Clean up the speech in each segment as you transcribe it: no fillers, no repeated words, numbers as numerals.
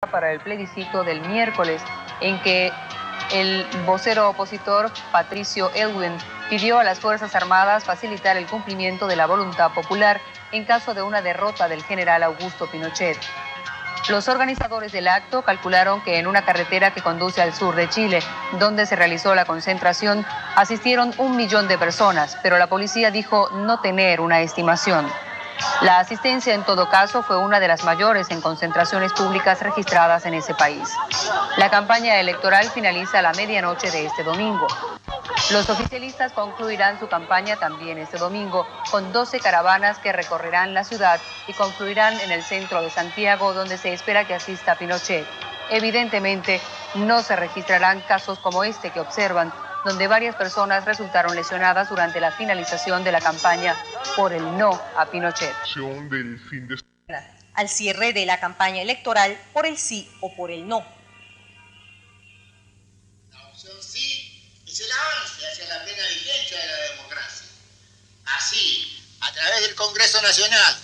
para el plebiscito del miércoles, en que el vocero opositor Patricio Aylwin pidió a las Fuerzas Armadas facilitar el cumplimiento de la voluntad popular en caso de una derrota del general Augusto Pinochet. Los organizadores del acto calcularon que en una carretera que conduce al sur de Chile, donde se realizó la concentración, asistieron 1 millón de personas, pero la policía dijo no tener una estimación. La asistencia, en todo caso, fue una de las mayores en concentraciones públicas registradas en ese país. La campaña electoral finaliza a la medianoche de este domingo. Los oficialistas concluirán su campaña también este domingo con 12 caravanas que recorrerán la ciudad y confluirán en el centro de Santiago, donde se espera que asista Pinochet. Evidentemente, no se registrarán casos como este que observan, donde varias personas resultaron lesionadas durante la finalización de la campaña por el no a Pinochet. Al cierre de la campaña electoral por el sí o por el no. La opción sí es el avance hacia la plena vigencia de la democracia. Así, a través del Congreso Nacional,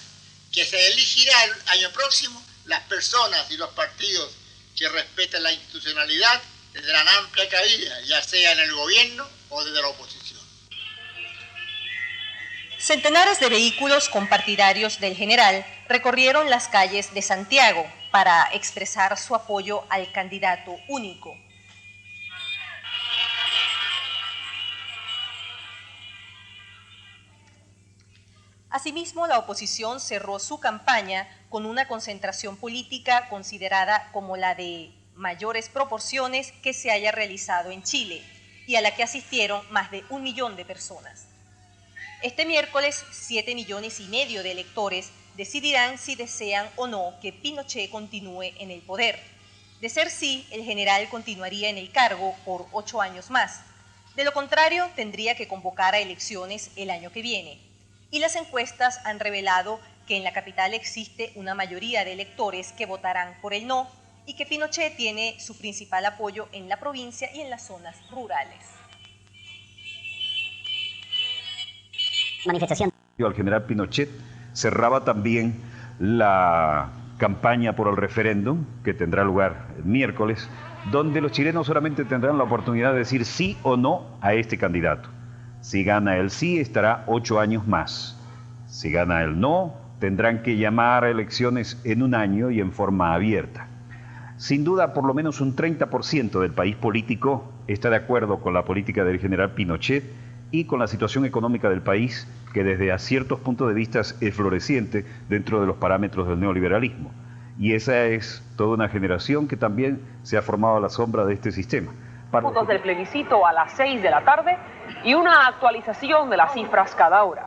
que se elegirá el año próximo, las personas y los partidos que respeten la institucionalidad tendrán amplia cabida, ya sea en el gobierno o desde la oposición. Centenares de vehículos compartidarios del general recorrieron las calles de Santiago para expresar su apoyo al candidato único. Asimismo, la oposición cerró su campaña con una concentración política considerada como la de mayores proporciones que se haya realizado en Chile y a la que asistieron más de 1 millón de personas. Este miércoles, 7,5 millones de electores decidirán si desean o no que Pinochet continúe en el poder. De ser sí, el general continuaría en el cargo por 8 años más. De lo contrario, tendría que convocar a elecciones el año que viene. Y las encuestas han revelado que en la capital existe una mayoría de electores que votarán por el no y que Pinochet tiene su principal apoyo en la provincia y en las zonas rurales. Manifestación. Al general Pinochet cerraba también la campaña por el referéndum que tendrá lugar el miércoles, donde los chilenos solamente tendrán la oportunidad de decir sí o no a este candidato. Si gana el sí, estará 8 años más. Si gana el no, tendrán que llamar a elecciones en 1 año y en forma abierta. Sin duda, por lo menos un 30% del país político está de acuerdo con la política del general Pinochet y con la situación económica del país, que desde a ciertos puntos de vista es floreciente dentro de los parámetros del neoliberalismo. Y esa es toda una generación que también se ha formado a la sombra de este sistema. Puntos del plebiscito a las 6 de la tarde y una actualización de las cifras cada hora.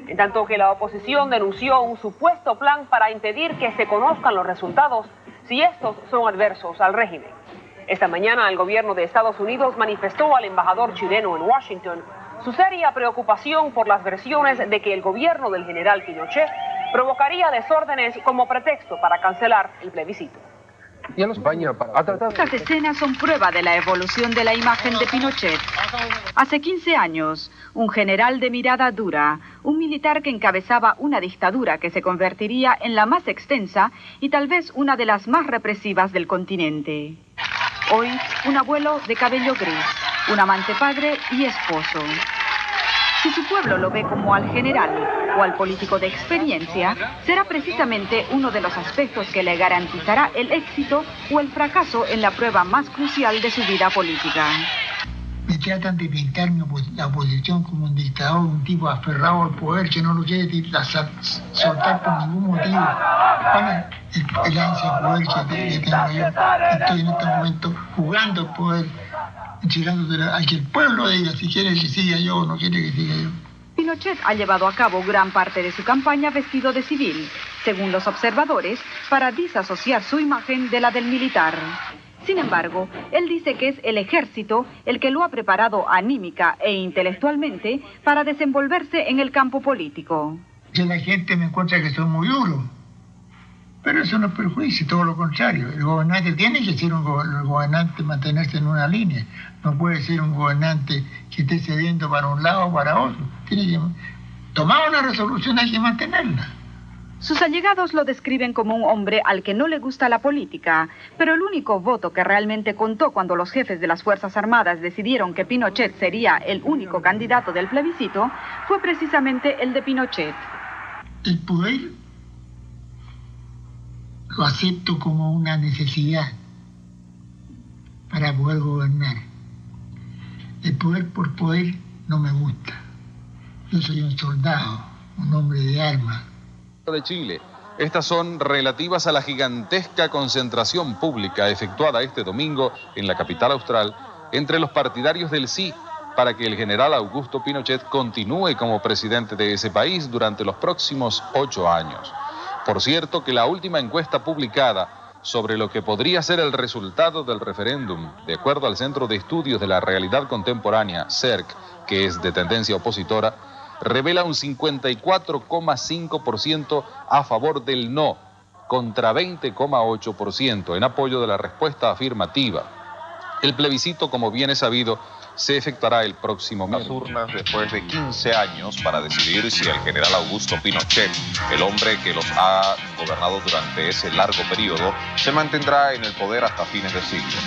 En tanto que la oposición denunció un supuesto plan para impedir que se conozcan los resultados si estos son adversos al régimen. Esta mañana el gobierno de Estados Unidos manifestó al embajador chileno en Washington su seria preocupación por las versiones de que el gobierno del general Pinochet provocaría desórdenes como pretexto para cancelar el plebiscito. Estas escenas son prueba de la evolución de la imagen de Pinochet. Hace 15 años, un general de mirada dura, un militar que encabezaba una dictadura que se convertiría en la más extensa y tal vez una de las más represivas del continente. Hoy, un abuelo de cabello gris, un amante padre y esposo. Si su pueblo lo ve como al general o al político de experiencia, será precisamente uno de los aspectos que le garantizará el éxito o el fracaso en la prueba más crucial de su vida política. Me tratan de pintar la oposición como un dictador, un tipo aferrado al poder que no lo quiere soltar por ningún motivo. ¿Cuál es el ansia de poder que tengo yo? Estoy en este momento jugando el poder, llegándole a que el pueblo diga si quiere que siga yo o no quiere que siga yo. Pinochet ha llevado a cabo gran parte de su campaña vestido de civil, según los observadores, para disasociar su imagen de la del militar. Sin embargo, él dice que es el ejército el que lo ha preparado anímica e intelectualmente para desenvolverse en el campo político. Que la gente me encuentra que soy muy duro, pero eso no es perjuicio, todo lo contrario. El gobernante tiene que ser el gobernante, mantenerse en una línea. No puede ser un gobernante que esté cediendo para un lado o para otro. Tiene que tomar una resolución, hay que mantenerla. Sus allegados lo describen como un hombre al que no le gusta la política, pero el único voto que realmente contó cuando los jefes de las Fuerzas Armadas decidieron que Pinochet sería el único candidato del plebiscito fue precisamente el de Pinochet. El poder lo acepto como una necesidad para poder gobernar. El poder por poder no me gusta. Yo soy un soldado, un hombre de armas. De Chile. Estas son relativas a la gigantesca concentración pública efectuada este domingo en la capital austral entre los partidarios del sí para que el general Augusto Pinochet continúe como presidente de ese país durante los próximos 8 años. Por cierto que la última encuesta publicada sobre lo que podría ser el resultado del referéndum, de acuerdo al Centro de Estudios de la Realidad Contemporánea, CERC, que es de tendencia opositora, revela un 54,5% a favor del no, contra 20,8% en apoyo de la respuesta afirmativa. El plebiscito, como bien es sabido, se efectuará el próximo mes. Las urnas después de 15 años para decidir si el general Augusto Pinochet, el hombre que los ha gobernado durante ese largo periodo, se mantendrá en el poder hasta fines de siglo.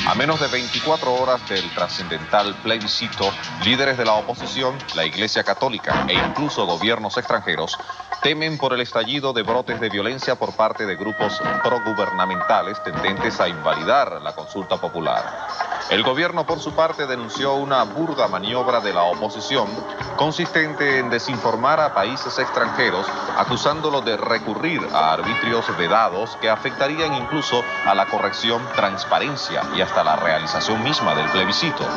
A menos de 24 horas del trascendental plebiscito, líderes de la oposición, la Iglesia Católica e incluso gobiernos extranjeros temen por el estallido de brotes de violencia por parte de grupos progubernamentales tendentes a invalidar la consulta popular. El gobierno, por su parte, denunció una burda maniobra de la oposición consistente en desinformar a países extranjeros, acusándolo de recurrir a arbitrios vedados que afectarían incluso a la corrección, transparencia y hasta la realización misma del plebiscito.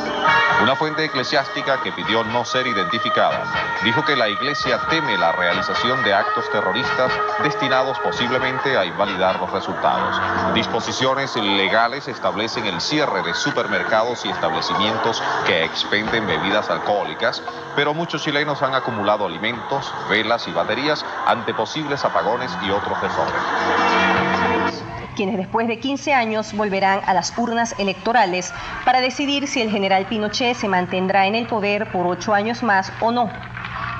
Una fuente eclesiástica que pidió no ser identificada dijo que la Iglesia teme la realización de actos terroristas destinados posiblemente a invalidar los resultados. Disposiciones legales establecen el cierre de supermercados y establecimientos que expenden bebidas alcohólicas, pero muchos chilenos han acumulado alimentos, velas y baterías ante posibles apagones y otros desórdenes. Quienes después de 15 años volverán a las urnas electorales para decidir si el general Pinochet se mantendrá en el poder por 8 años más o no.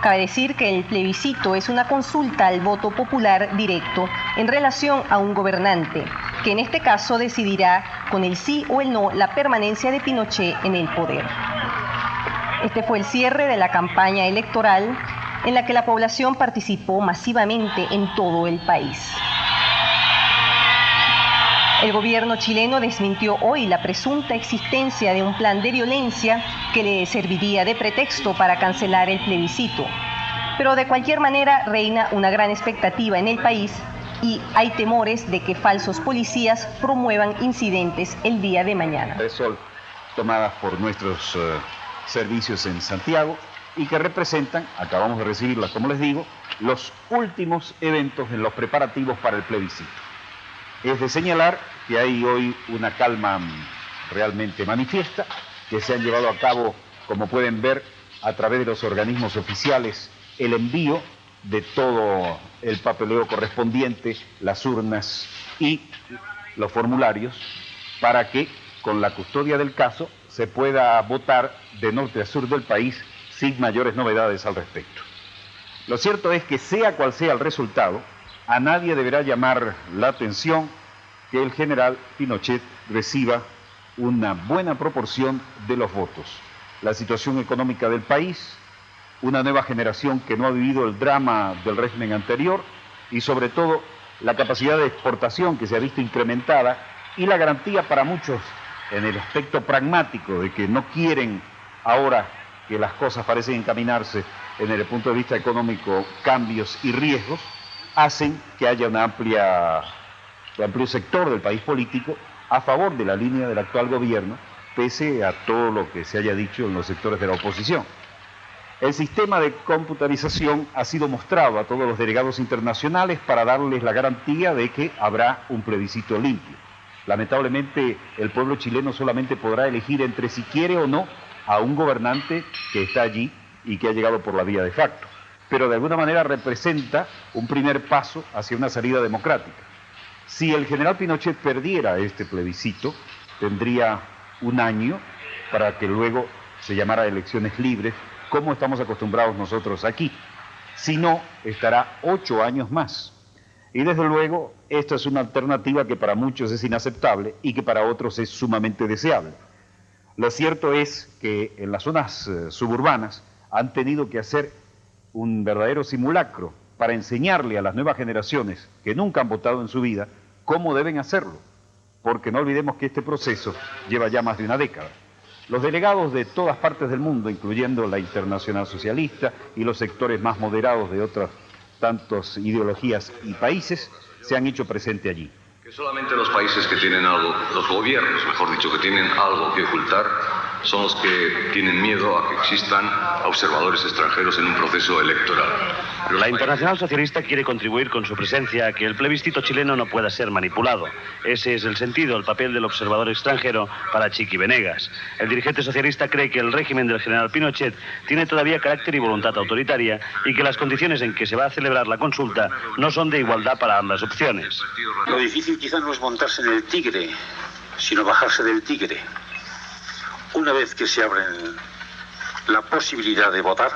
Cabe decir que el plebiscito es una consulta al voto popular directo en relación a un gobernante, que en este caso decidirá con el sí o el no la permanencia de Pinochet en el poder. Este fue el cierre de la campaña electoral en la que la población participó masivamente en todo el país. El gobierno chileno desmintió hoy la presunta existencia de un plan de violencia que le serviría de pretexto para cancelar el plebiscito. Pero de cualquier manera reina una gran expectativa en el país y hay temores de que falsos policías promuevan incidentes el día de mañana. De sol tomadas por nuestros servicios en Santiago y que representan, acabamos de recibirlas como les digo, los últimos eventos en los preparativos para el plebiscito. Es de señalar que hay hoy una calma realmente manifiesta, que se han llevado a cabo, como pueden ver, a través de los organismos oficiales, el envío de todo el papeleo correspondiente, las urnas y los formularios, para que, con la custodia del caso, se pueda votar de norte a sur del país sin mayores novedades al respecto. Lo cierto es que, sea cual sea el resultado, a nadie deberá llamar la atención que el general Pinochet reciba una buena proporción de los votos. La situación económica del país, una nueva generación que no ha vivido el drama del régimen anterior y sobre todo la capacidad de exportación que se ha visto incrementada y la garantía para muchos en el aspecto pragmático de que no quieren ahora que las cosas parecen encaminarse en el punto de vista económico, cambios y riesgos, hacen que haya un amplio sector del país político a favor de la línea del actual gobierno, pese a todo lo que se haya dicho en los sectores de la oposición. El sistema de computarización ha sido mostrado a todos los delegados internacionales para darles la garantía de que habrá un plebiscito limpio. Lamentablemente, el pueblo chileno solamente podrá elegir entre si quiere o no a un gobernante que está allí y que ha llegado por la vía de facto, pero de alguna manera representa un primer paso hacia una salida democrática. Si el general Pinochet perdiera este plebiscito, tendría un año para que luego se llamara elecciones libres, como estamos acostumbrados nosotros aquí. Si no, estará 8 años más. Y desde luego, esta es una alternativa que para muchos es inaceptable y que para otros es sumamente deseable. Lo cierto es que en las zonas suburbanas han tenido que hacer un verdadero simulacro para enseñarle a las nuevas generaciones que nunca han votado en su vida cómo deben hacerlo, porque no olvidemos que este proceso lleva ya más de una década. Los delegados de todas partes del mundo, incluyendo la Internacional Socialista y los sectores más moderados de otras tantas ideologías y países, se han hecho presente allí. Que solamente los países que tienen algo, los gobiernos, mejor dicho, que tienen algo que ocultar, son los que tienen miedo a que existan observadores extranjeros en un proceso electoral. La Internacional Socialista quiere contribuir con su presencia a que el plebiscito chileno no pueda ser manipulado. Ese es el sentido, el papel del observador extranjero para Chiqui Venegas. El dirigente socialista cree que el régimen del general Pinochet tiene todavía carácter y voluntad autoritaria y que las condiciones en que se va a celebrar la consulta no son de igualdad para ambas opciones. Lo difícil quizá no es montarse en el tigre, sino bajarse del tigre. Una vez que se abre la posibilidad de votar,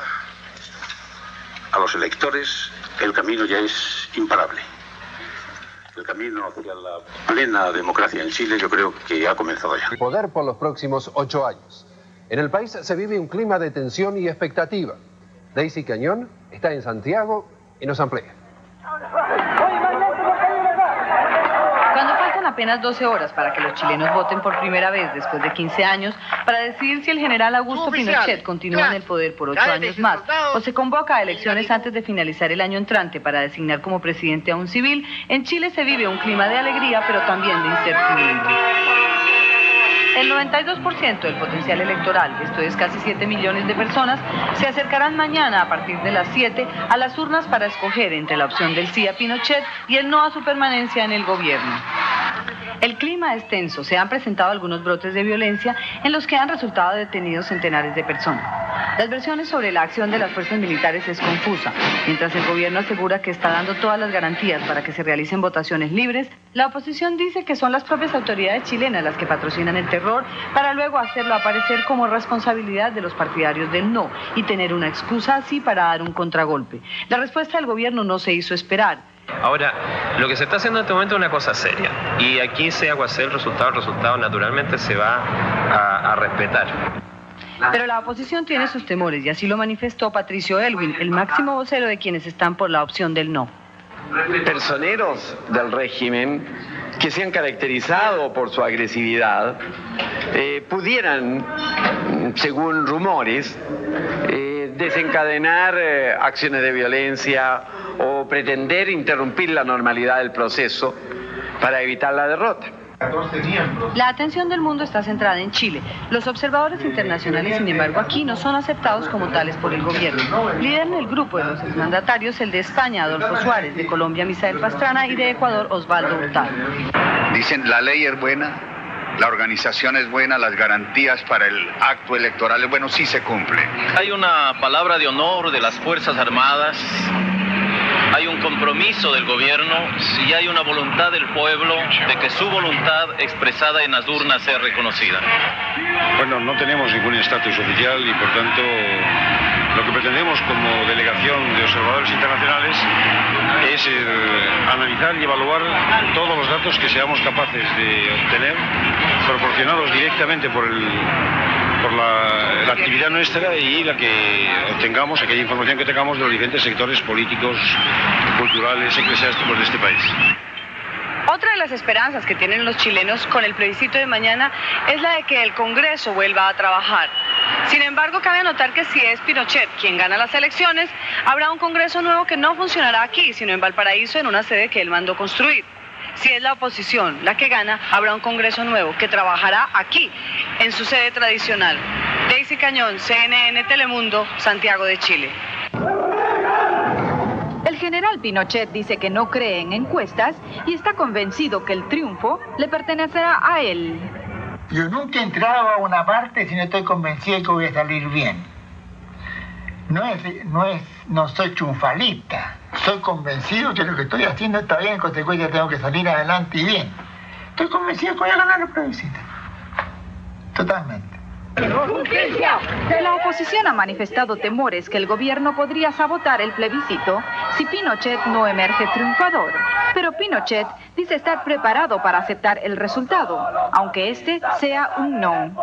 a los electores el camino ya es imparable. El camino hacia la plena democracia en Chile yo creo que ha comenzado ya. Poder por los próximos 8 años. En el país se vive un clima de tensión y expectativa. Daisy Cañón está en Santiago y nos amplía. Cuando faltan apenas 12 horas para que los chilenos voten por primera vez después de 15 años para decidir si el general Augusto Pinochet continúa en el poder por 8 años más o se convoca a elecciones antes de finalizar el año entrante para designar como presidente a un civil, en Chile se vive un clima de alegría pero también de incertidumbre. El 92% del potencial electoral, esto es casi 7 millones de personas, se acercarán mañana a partir de las 7 a las urnas para escoger entre la opción del sí a Pinochet y el no a su permanencia en el gobierno. El clima es tenso, se han presentado algunos brotes de violencia en los que han resultado detenidos centenares de personas. Las versiones sobre la acción de las fuerzas militares es confusa. Mientras el gobierno asegura que está dando todas las garantías para que se realicen votaciones libres, la oposición dice que son las propias autoridades chilenas las que patrocinan el terror para luego hacerlo aparecer como responsabilidad de los partidarios del no y tener una excusa así para dar un contragolpe. La respuesta del gobierno no se hizo esperar. Ahora, lo que se está haciendo en este momento es una cosa seria y aquí sea cual sea el resultado naturalmente se va a respetar. Pero la oposición tiene sus temores y así lo manifestó Patricio Aylwin, el máximo vocero de quienes están por la opción del no. Personeros del régimen que se han caracterizado por su agresividad pudieran, según rumores, desencadenar acciones de violencia o pretender interrumpir la normalidad del proceso para evitar la derrota. La atención del mundo está centrada en Chile. Los observadores internacionales, sin embargo, aquí no son aceptados como tales por el gobierno. Lideran el grupo de los exmandatarios el de España, Adolfo Suárez, de Colombia, Misael Pastrana, y de Ecuador, Osvaldo Hurtado. Dicen, la ley es buena, la organización es buena, las garantías para el acto electoral es bueno, sí se cumple. Hay una palabra de honor de las Fuerzas Armadas, hay un compromiso del gobierno y hay una voluntad del pueblo de que su voluntad expresada en las urnas sea reconocida. Bueno, no tenemos ningún estatus oficial y por tanto lo que pretendemos como delegación de observadores internacionales es analizar y evaluar todos los datos que seamos capaces de obtener, proporcionados directamente por la actividad nuestra y la que obtengamos, aquella información que tengamos de los diferentes sectores políticos, culturales, eclesiásticos de este país. Otra de las esperanzas que tienen los chilenos con el plebiscito de mañana es la de que el Congreso vuelva a trabajar. Sin embargo, cabe anotar que si es Pinochet quien gana las elecciones, habrá un Congreso nuevo que no funcionará aquí, sino en Valparaíso, en una sede que él mandó construir. Si es la oposición la que gana, habrá un Congreso nuevo que trabajará aquí, en su sede tradicional. Daisy Cañón, CNN Telemundo, Santiago de Chile. El general Pinochet dice que no cree en encuestas y está convencido que el triunfo le pertenecerá a él. Yo nunca he entrado a una parte si no estoy convencido de que voy a salir bien. No soy triunfalista. Estoy convencido que lo que estoy haciendo está bien, en consecuencia tengo que salir adelante y bien. Estoy convencido que voy a ganar el plebiscito. Totalmente. La oposición ha manifestado temores que el gobierno podría sabotar el plebiscito si Pinochet no emerge triunfador. Pero Pinochet dice estar preparado para aceptar el resultado, aunque este sea un no.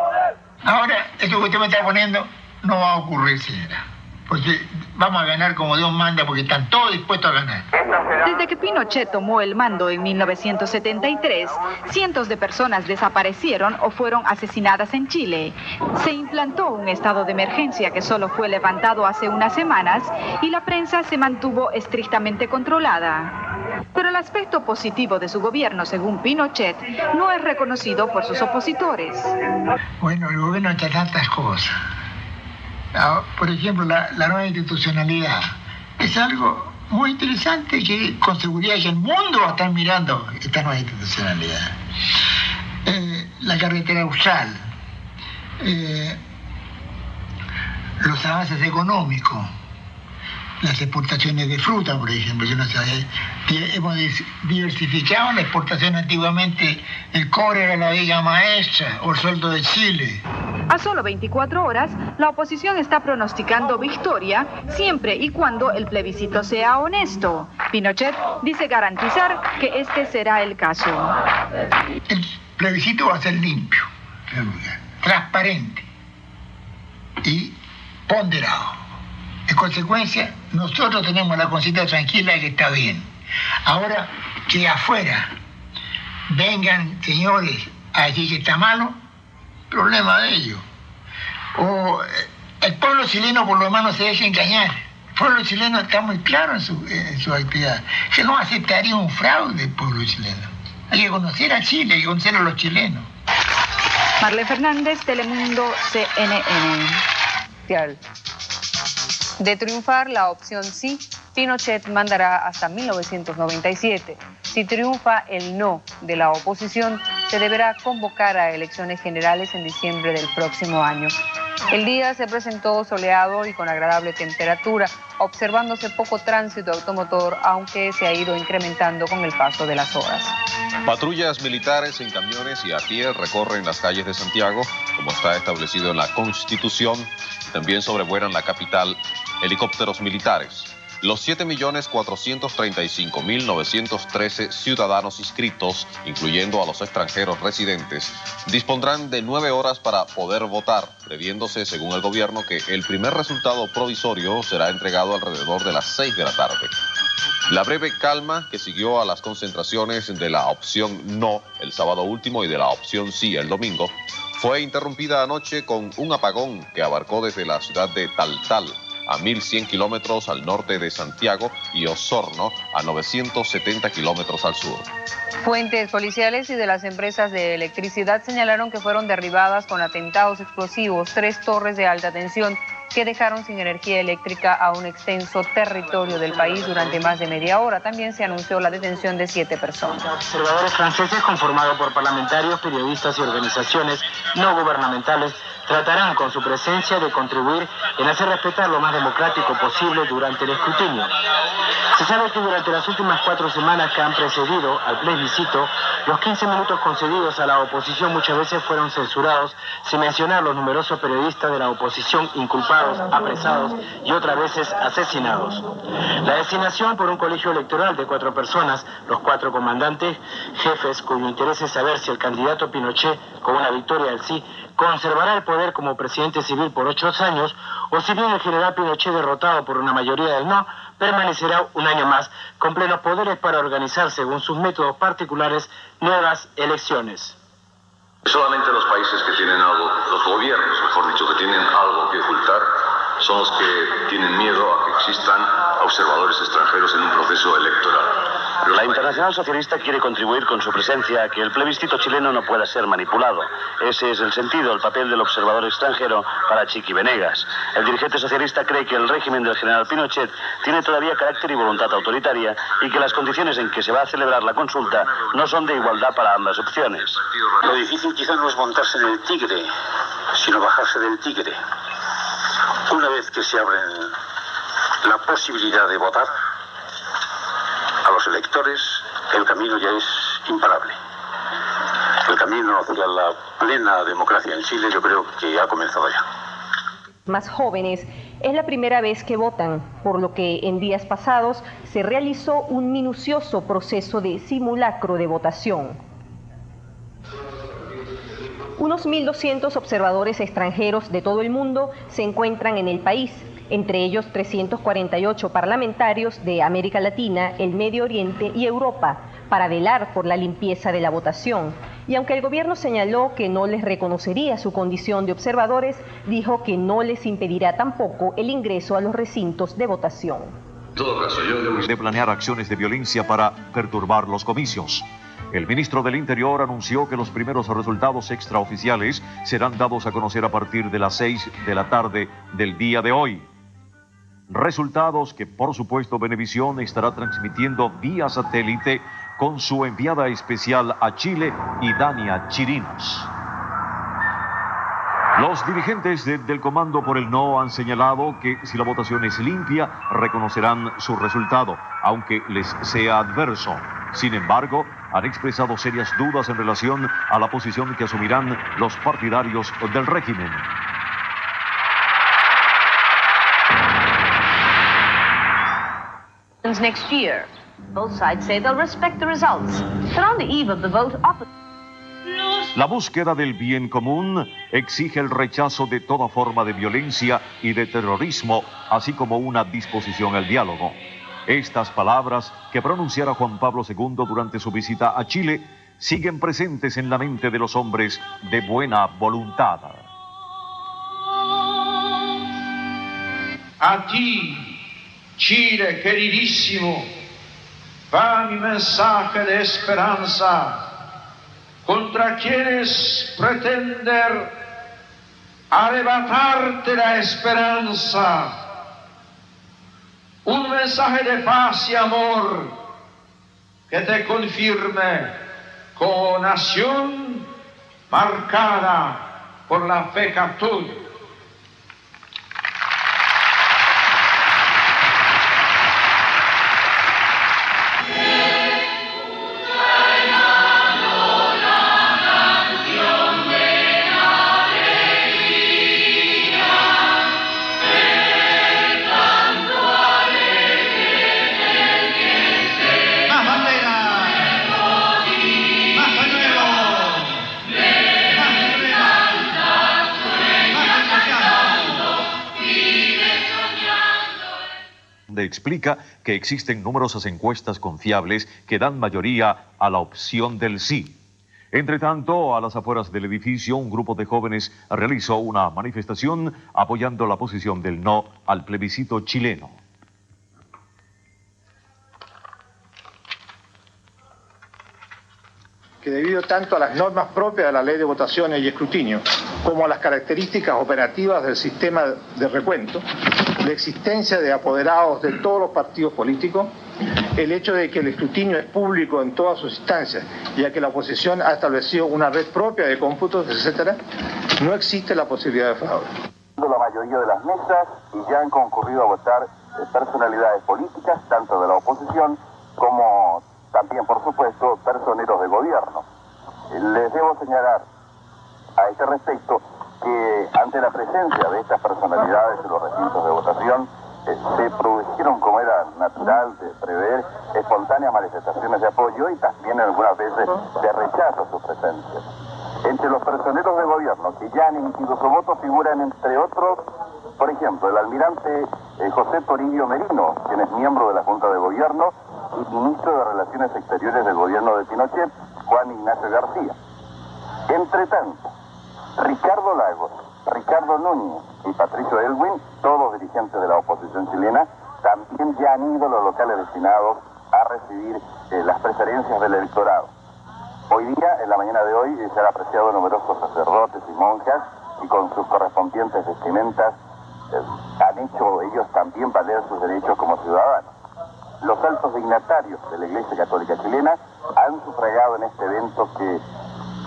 Ahora, esto que usted me está poniendo no va a ocurrir, señora. Porque vamos a ganar como Dios manda, porque están todos dispuestos a ganar. Desde que Pinochet tomó el mando en 1973, cientos de personas desaparecieron o fueron asesinadas en Chile. Se implantó un estado de emergencia que solo fue levantado hace unas semanas y la prensa se mantuvo estrictamente controlada. Pero el aspecto positivo de su gobierno, según Pinochet, no es reconocido por sus opositores. Bueno, el gobierno ha hecho tantas cosas. Por ejemplo, la nueva institucionalidad es algo muy interesante que con seguridad ya el mundo va a estar mirando esta nueva institucionalidad. La carretera austral, los avances económicos, las exportaciones de fruta, por ejemplo. Yo no sé, hemos diversificado la exportación. Antiguamente el cobre era la viga maestra o el sueldo de Chile. A solo 24 horas, la oposición está pronosticando victoria siempre y cuando el plebiscito sea honesto. Pinochet dice garantizar que este será el caso. El plebiscito va a ser limpio, transparente y ponderado. En consecuencia, nosotros tenemos la conciencia tranquila de que está bien. Ahora, que afuera vengan señores a decir que está malo, problema de ellos. O el pueblo chileno por lo menos no se deja engañar. El pueblo chileno está muy claro en su actividad. Se no aceptaría un fraude del pueblo chileno. Hay que conocer a Chile, hay que conocer a los chilenos. Marlene Fernández, Telemundo, CNN. De triunfar la opción sí, Pinochet mandará hasta 1997. Si triunfa el no de la oposición, se deberá convocar a elecciones generales en diciembre del próximo año. El día se presentó soleado y con agradable temperatura, observándose poco tránsito automotor, aunque se ha ido incrementando con el paso de las horas. Patrullas militares en camiones y a pie recorren las calles de Santiago, como está establecido en la Constitución. También sobrevuelan la capital helicópteros militares. Los 7.435.913 ciudadanos inscritos, incluyendo a los extranjeros residentes, dispondrán de 9 horas para poder votar, previéndose, según el gobierno, que el primer resultado provisorio será entregado alrededor de las 6 de la tarde. La breve calma que siguió a las concentraciones de la opción no el sábado último y de la opción sí el domingo, fue interrumpida anoche con un apagón que abarcó desde la ciudad de Taltal, a 1.100 kilómetros al norte de Santiago, y Osorno, a 970 kilómetros al sur. Fuentes policiales y de las empresas de electricidad señalaron que fueron derribadas con atentados explosivos 3 torres de alta tensión que dejaron sin energía eléctrica a un extenso territorio del país durante más de media hora. También se anunció la detención de 7 personas. Observadores franceses, conformados por parlamentarios, periodistas y organizaciones no gubernamentales, tratarán con su presencia de contribuir en hacer respetar lo más democrático posible durante el escrutinio. Se sabe que durante las últimas 4 semanas que han precedido al plebiscito, los 15 minutos concedidos a la oposición muchas veces fueron censurados, sin mencionar los numerosos periodistas de la oposición inculpados, apresados y otras veces asesinados. La designación por un colegio electoral de 4 personas, los 4 comandantes, jefes cuyo interés es saber si el candidato Pinochet, con una victoria del sí, conservará el poder como presidente civil por 8 años, o si bien el general Pinochet, derrotado por una mayoría del no, permanecerá un año más con plenos poderes para organizar, según sus métodos particulares, nuevas elecciones. Solamente los países que tienen algo, los gobiernos, mejor dicho, que tienen algo que ocultar, son los que tienen miedo a que existan observadores extranjeros en un proceso electoral. La Internacional Socialista quiere contribuir con su presencia a que el plebiscito chileno no pueda ser manipulado. Ese es el sentido, el papel del observador extranjero para Chiqui Venegas. El dirigente socialista cree que el régimen del general Pinochet tiene todavía carácter y voluntad autoritaria y que las condiciones en que se va a celebrar la consulta no son de igualdad para ambas opciones. Lo difícil quizá no es montarse en el tigre, sino bajarse del tigre. Una vez que se abre la posibilidad de votar, a los electores el camino ya es imparable. El camino hacia la plena democracia en Chile yo creo que ha comenzado ya. Más jóvenes, es la primera vez que votan, por lo que en días pasados se realizó un minucioso proceso de simulacro de votación. Unos 1.200 observadores extranjeros de todo el mundo se encuentran en el país, entre ellos 348 parlamentarios de América Latina, el Medio Oriente y Europa, para velar por la limpieza de la votación. Y aunque el gobierno señaló que no les reconocería su condición de observadores, dijo que no les impedirá tampoco el ingreso a los recintos de votación. En todo caso, yo debo de planear acciones de violencia para perturbar los comicios. El ministro del Interior anunció que los primeros resultados extraoficiales serán dados a conocer a partir de las 6 de la tarde del día de hoy. Resultados que, por supuesto, Venevisión estará transmitiendo vía satélite con su enviada especial a Chile, Idania Chirinos. Los dirigentes del Comando por el No han señalado que si la votación es limpia, reconocerán su resultado, aunque les sea adverso. Sin embargo, han expresado serias dudas en relación a la posición que asumirán los partidarios del régimen. Next year. Both sides say they'll respect the results. But on the eve of the vote, La búsqueda del bien común exige el rechazo de toda forma de violencia y de terrorismo, así como una disposición al diálogo. Estas palabras que pronunciara Juan Pablo II durante su visita a Chile siguen presentes en la mente de los hombres de buena voluntad. A ti, Chile queridísimo, va mi mensaje de esperanza contra quienes pretenden arrebatarte la esperanza. Un mensaje de paz y amor que te confirme como nación marcada por la fe católica. Explica que existen numerosas encuestas confiables que dan mayoría a la opción del sí. Entre tanto, a las afueras del edificio, un grupo de jóvenes realizó una manifestación apoyando la posición del no al plebiscito chileno. Que debido tanto a las normas propias de la ley de votaciones y escrutinio, como a las características operativas del sistema de recuento, la existencia de apoderados de todos los partidos políticos, el hecho de que el escrutinio es público en todas sus instancias, ya que la oposición ha establecido una red propia de cómputos, etc., no existe la posibilidad de fraude. La mayoría de las mesas y ya han concurrido a votar personalidades políticas, tanto de la oposición como también, por supuesto, personeros de gobierno. Les debo señalar a este respecto que ante la presencia de estas personalidades en los recintos de votación se produjeron, como era natural de prever, espontáneas manifestaciones de apoyo y también algunas veces de rechazo a su presencia. Entre los personeros de gobierno que ya han emitido su voto figuran, entre otros, por ejemplo, el almirante José Toribio Merino, quien es miembro de la Junta de Gobierno y ministro de Relaciones Exteriores del gobierno de Pinochet, Juan Ignacio García. Entre tanto, Ricardo Lagos, Ricardo Núñez y Patricio Elwin, todos dirigentes de la oposición chilena, también ya han ido a los locales destinados a recibir las preferencias del electorado. Hoy día, en la mañana de hoy, se han apreciado numerosos sacerdotes y monjas y con sus correspondientes vestimentas han hecho ellos también valer sus derechos como ciudadanos. Los altos dignatarios de la Iglesia Católica Chilena han sufragado en este evento que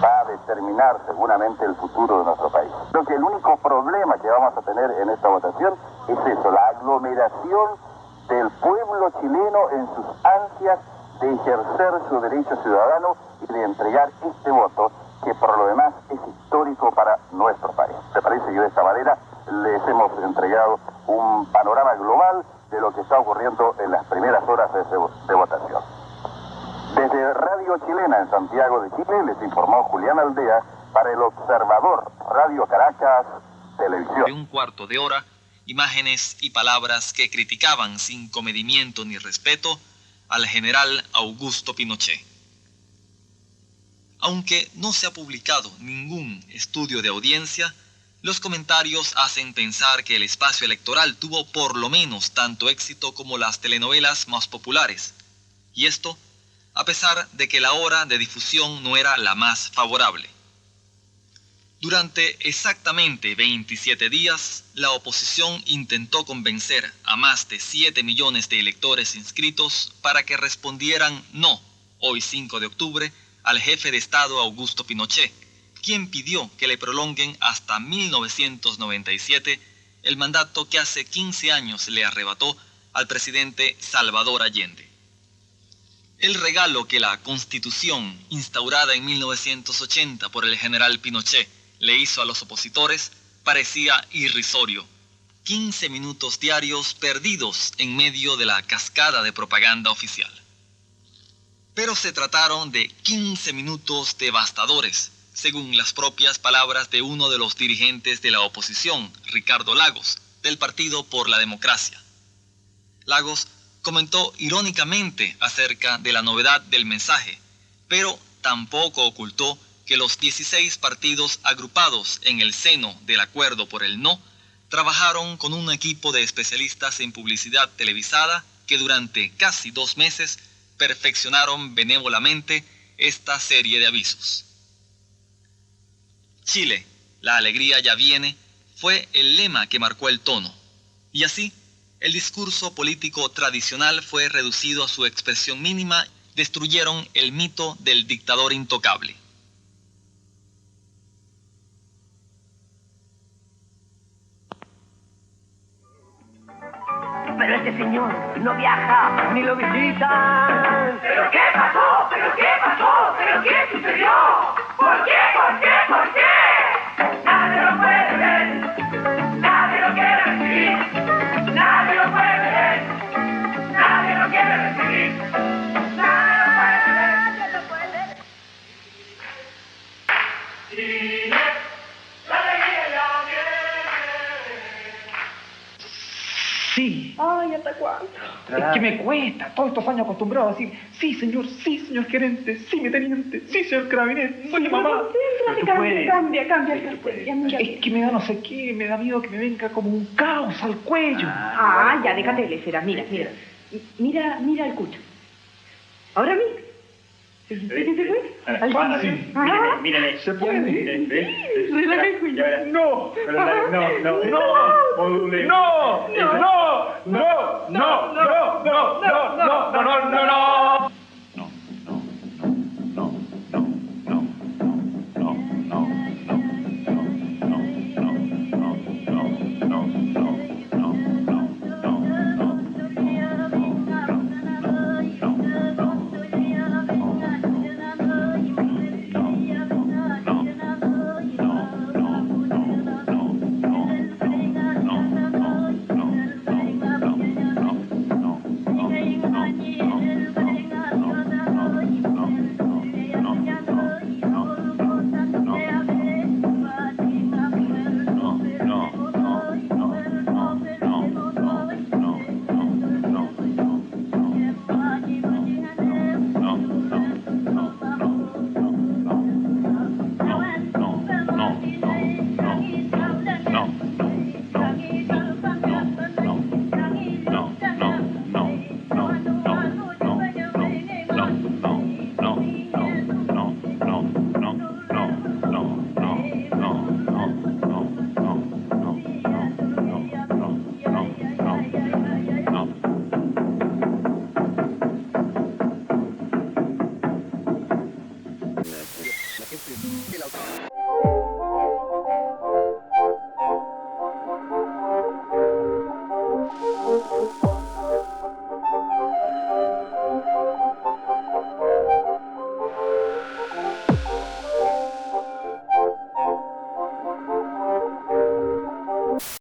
va a determinar seguramente el futuro de nuestro país. Creo que el único problema que vamos a tener en esta votación es eso, la aglomeración del pueblo chileno en sus ansias de ejercer su derecho ciudadano y de entregar este voto que por lo demás es histórico para nuestro país. Me parece que de esta manera les hemos entregado un panorama global de lo que está ocurriendo en las primeras horas de votación. Desde Radio Chilena en Santiago de Chile les informó Julián Aldea para El Observador, Radio Caracas, Televisión. De un cuarto de hora, imágenes y palabras que criticaban sin comedimiento ni respeto al general Augusto Pinochet. Aunque no se ha publicado ningún estudio de audiencia, los comentarios hacen pensar que el espacio electoral tuvo por lo menos tanto éxito como las telenovelas más populares. Y esto, a pesar de que la hora de difusión no era la más favorable. Durante exactamente 27 días, la oposición intentó convencer a más de 7 millones de electores inscritos para que respondieran no, hoy 5 de octubre, al jefe de Estado Augusto Pinochet, quien pidió que le prolonguen hasta 1997 el mandato que hace 15 años le arrebató al presidente Salvador Allende. El regalo que la Constitución, instaurada en 1980 por el general Pinochet, le hizo a los opositores parecía irrisorio. 15 minutos diarios perdidos en medio de la cascada de propaganda oficial. Pero se trataron de 15 minutos devastadores, según las propias palabras de uno de los dirigentes de la oposición, Ricardo Lagos, del Partido por la Democracia. Lagos comentó irónicamente acerca de la novedad del mensaje, pero tampoco ocultó que los 16 partidos agrupados en el seno del acuerdo por el no trabajaron con un equipo de especialistas en publicidad televisada que durante casi 2 meses perfeccionaron benévolamente esta serie de avisos. Chile, la alegría ya viene, fue el lema que marcó el tono. Y así, el discurso político tradicional fue reducido a su expresión mínima. Destruyeron el mito del dictador intocable. Pero este señor no viaja, ni lo visitan. ¿Pero qué pasó? ¿Pero qué pasó? ¿Pero qué sucedió? ¿Por qué? ¿Por qué? ¿Por qué? Nadie lo puede ver, nadie lo quiere recibir, nadie lo puede ver, nadie lo quiere recibir, nadie lo puede ver. Chile, la alegría ya viene. Sí. Ay, ¿hasta cuándo? Es que me cuesta, todos estos años acostumbrado a decir, sí señor gerente, sí mi teniente, sí señor carabinero, soy mamá. Pero tú puedes. Cambia el cartel. Es que me da no sé qué, me da miedo que me venga como un caos al cuello. Ah, ya, déjate de leceras, mira el cucho. Ahora mira. ¿Se puede? Fácil. Mírale. Se puede. Relaja el cuello. No. No.